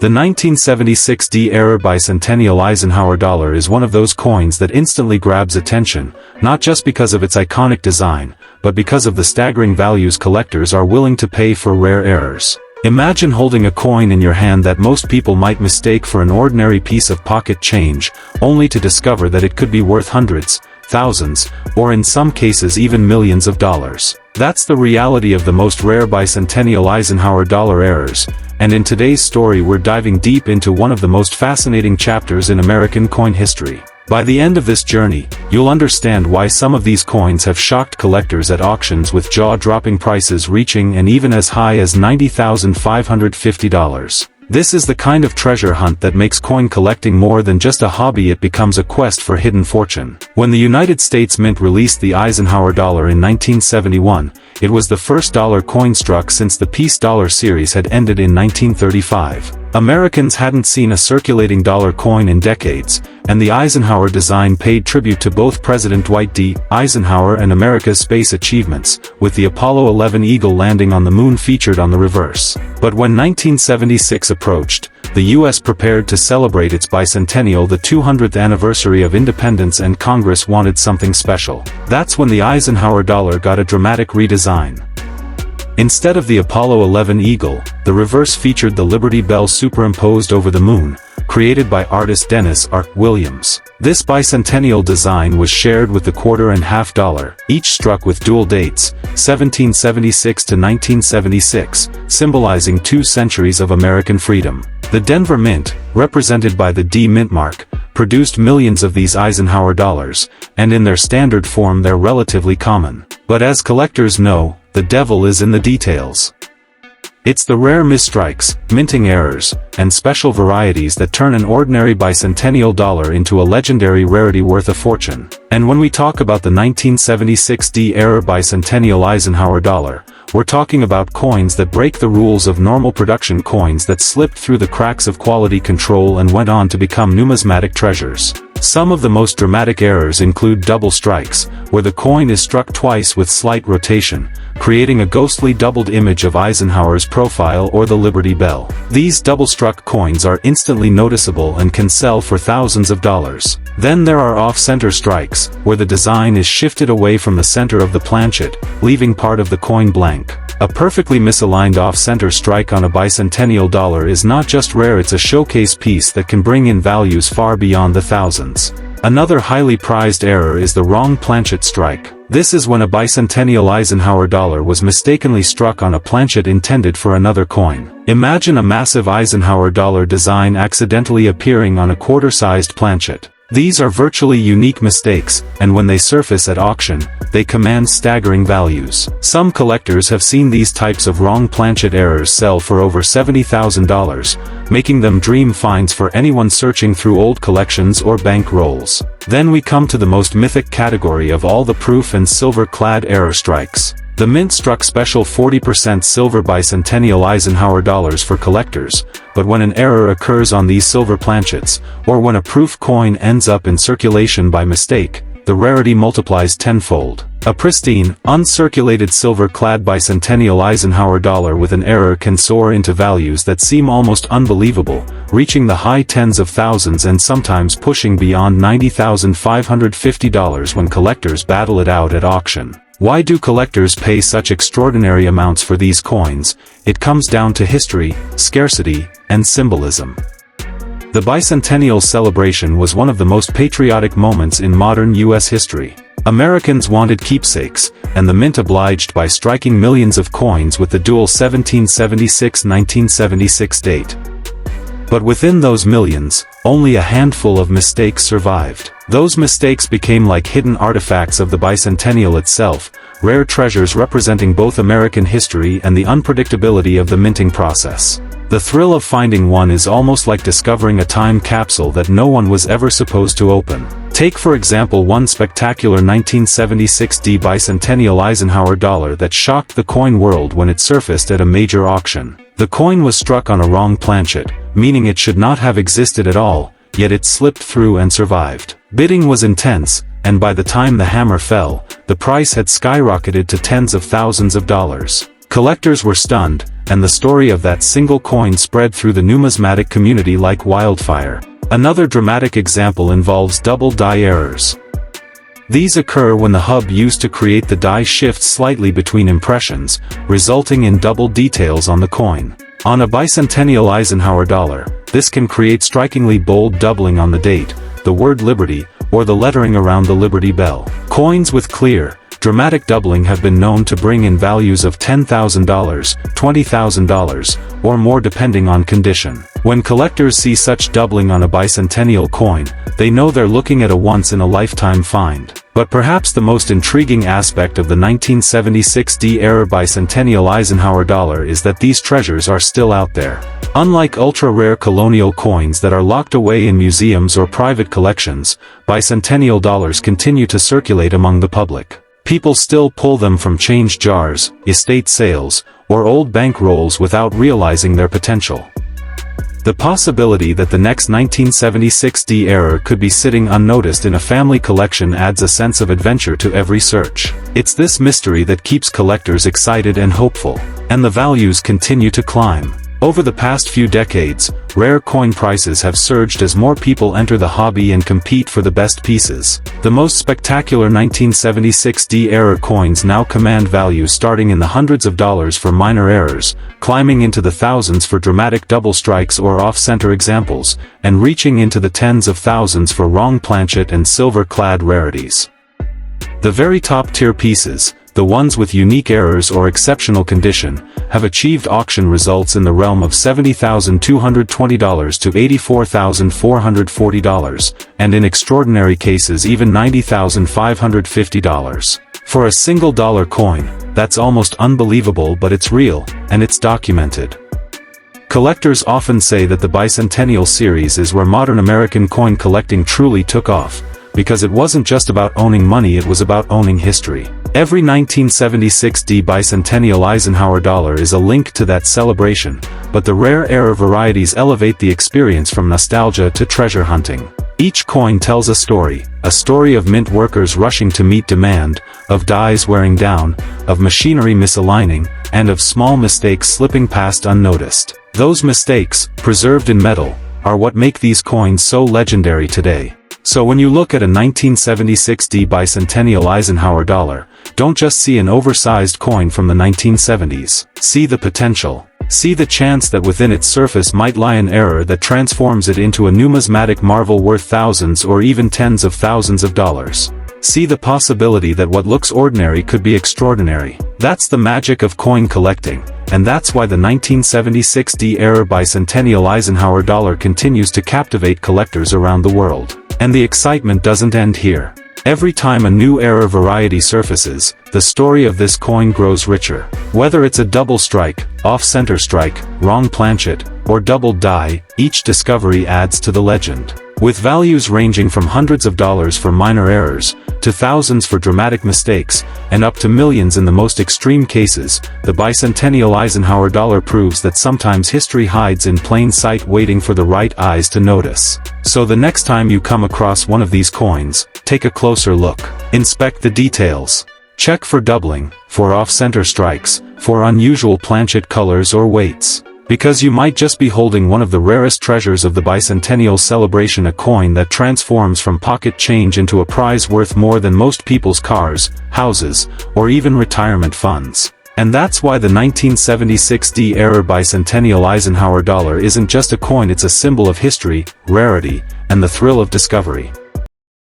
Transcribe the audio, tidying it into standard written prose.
The 1976 D-era Bicentennial Eisenhower Dollar is one of those coins that instantly grabs attention, not just because of its iconic design, but because of the staggering values collectors are willing to pay for rare errors. Imagine holding a coin in your hand that most people might mistake for an ordinary piece of pocket change, only to discover that it could be worth hundreds, thousands, or in some cases even millions of dollars. That's the reality of the most rare Bicentennial Eisenhower Dollar errors, and in today's story we're diving deep into one of the most fascinating chapters in American coin history. By the end of this journey, you'll understand why some of these coins have shocked collectors at auctions with jaw-dropping prices reaching and even as high as $90,550. This is the kind of treasure hunt that makes coin collecting more than just a hobby. It becomes a quest for hidden fortune. When the United States Mint released the Eisenhower Dollar in 1971, it was the first dollar coin struck since the Peace Dollar series had ended in 1935. Americans hadn't seen a circulating dollar coin in decades, and the Eisenhower design paid tribute to both President Dwight D. Eisenhower and America's space achievements, with the Apollo 11 Eagle landing on the moon featured on the reverse. But when 1976 approached, the U.S. prepared to celebrate its bicentennial, the 200th anniversary of independence, and Congress wanted something special. That's when the Eisenhower Dollar got a dramatic redesign. Instead of the Apollo 11 Eagle, the reverse featured the Liberty Bell superimposed over the moon, created by artist Dennis R. Williams. This bicentennial design was shared with the quarter and half dollar, each struck with dual dates, 1776 to 1976, symbolizing 2 centuries of American freedom. The Denver Mint, represented by the D Mint mark, produced millions of these Eisenhower dollars, and in their standard form they're relatively common. But as collectors know, the devil is in the details. It's the rare misstrikes, minting errors, and special varieties that turn an ordinary bicentennial dollar into a legendary rarity worth a fortune. And when we talk about the 1976 D-era Bicentennial Eisenhower Dollar, we're talking about coins that break the rules of normal production, coins that slipped through the cracks of quality control and went on to become numismatic treasures. Some of the most dramatic errors include double strikes, where the coin is struck twice with slight rotation, creating a ghostly doubled image of Eisenhower's profile or the Liberty Bell. These double-struck coins are instantly noticeable and can sell for thousands of dollars. Then there are off-center strikes, where the design is shifted away from the center of the planchet, leaving part of the coin blank. A perfectly misaligned off-center strike on a bicentennial dollar is not just rare, it's a showcase piece that can bring in values far beyond the thousands. Another highly prized error is the wrong planchet strike. This is when a bicentennial Eisenhower dollar was mistakenly struck on a planchet intended for another coin. Imagine a massive Eisenhower dollar design accidentally appearing on a quarter-sized planchet. These are virtually unique mistakes, and when they surface at auction, they command staggering values. Some collectors have seen these types of wrong planchet errors sell for over $70,000, making them dream finds for anyone searching through old collections or bank rolls. Then we come to the most mythic category of all, the proof and silver-clad error strikes. The Mint struck special 40% silver bicentennial Eisenhower dollars for collectors, but when an error occurs on these silver planchets, or when a proof coin ends up in circulation by mistake, the rarity multiplies tenfold. A pristine, uncirculated silver-clad bicentennial Eisenhower dollar with an error can soar into values that seem almost unbelievable, reaching the high tens of thousands and sometimes pushing beyond $90,550 when collectors battle it out at auction. Why do collectors pay such extraordinary amounts for these coins? It comes down to history, scarcity, and symbolism. The bicentennial celebration was one of the most patriotic moments in modern U.S. history. Americans wanted keepsakes, and the Mint obliged by striking millions of coins with the dual 1776-1976 date. But within those millions, only a handful of mistakes survived. Those mistakes became like hidden artifacts of the bicentennial itself, rare treasures representing both American history and the unpredictability of the minting process. The thrill of finding one is almost like discovering a time capsule that no one was ever supposed to open. Take for example one spectacular 1976 D Bicentennial Eisenhower Dollar that shocked the coin world when it surfaced at a major auction. The coin was struck on a wrong planchet, meaning it should not have existed at all, yet it slipped through and survived. Bidding was intense, and by the time the hammer fell, the price had skyrocketed to tens of thousands of dollars. Collectors were stunned, and the story of that single coin spread through the numismatic community like wildfire. Another dramatic example involves double die errors. These occur when the hub used to create the die shifts slightly between impressions, resulting in double details on the coin. On a Bicentennial Eisenhower dollar, this can create strikingly bold doubling on the date, the word Liberty, or the lettering around the Liberty Bell. Coins with clear, dramatic doubling have been known to bring in values of $10,000, $20,000, or more depending on condition. When collectors see such doubling on a bicentennial coin, they know they're looking at a once-in-a-lifetime find. But perhaps the most intriguing aspect of the 1976 D-era Bicentennial Eisenhower dollar is that these treasures are still out there. Unlike ultra-rare colonial coins that are locked away in museums or private collections, bicentennial dollars continue to circulate among the public. People still pull them from change jars, estate sales, or old bank rolls without realizing their potential. The possibility that the next 1976 D-era could be sitting unnoticed in a family collection adds a sense of adventure to every search. It's this mystery that keeps collectors excited and hopeful. And the values continue to climb. Over the past few decades, rare coin prices have surged as more people enter the hobby and compete for the best pieces. The most spectacular 1976 D-era coins now command values starting in the hundreds of dollars for minor errors, climbing into the thousands for dramatic double strikes or off-center examples, and reaching into the tens of thousands for wrong planchet and silver-clad rarities. The very top-tier pieces, the ones with unique errors or exceptional condition, have achieved auction results in the realm of $70,220 to $84,440, and in extraordinary cases even $90,550. For a single dollar coin, that's almost unbelievable, but it's real, and it's documented. Collectors often say that the Bicentennial series is where modern American coin collecting truly took off, because it wasn't just about owning money, it was about owning history. Every 1976 D Bicentennial Eisenhower dollar is a link to that celebration, but the rare era varieties elevate the experience from nostalgia to treasure hunting. Each coin tells a story of mint workers rushing to meet demand, of dies wearing down, of machinery misaligning, and of small mistakes slipping past unnoticed. Those mistakes, preserved in metal, are what make these coins so legendary today. So when you look at a 1976 D Bicentennial Eisenhower dollar, don't just see an oversized coin from the 1970s. See the potential. See the chance that within its surface might lie an error that transforms it into a numismatic marvel worth thousands or even tens of thousands of dollars. See the possibility that what looks ordinary could be extraordinary. That's the magic of coin collecting, and that's why the 1976 D-era Bicentennial Eisenhower dollar continues to captivate collectors around the world. And the excitement doesn't end here. Every time a new era variety surfaces, the story of this coin grows richer. Whether it's a double strike, off-center strike, wrong planchet, or double die, each discovery adds to the legend. With values ranging from hundreds of dollars for minor errors, to thousands for dramatic mistakes, and up to millions in the most extreme cases, the Bicentennial Eisenhower dollar proves that sometimes history hides in plain sight waiting for the right eyes to notice. So the next time you come across one of these coins, take a closer look. Inspect the details. Check for doubling, for off-center strikes, for unusual planchet colors or weights. Because you might just be holding one of the rarest treasures of the bicentennial celebration, a coin that transforms from pocket change into a prize worth more than most people's cars, houses, or even retirement funds. And that's why the 1976 D-era Bicentennial Eisenhower dollar isn't just a coin, it's a symbol of history, rarity, and the thrill of discovery.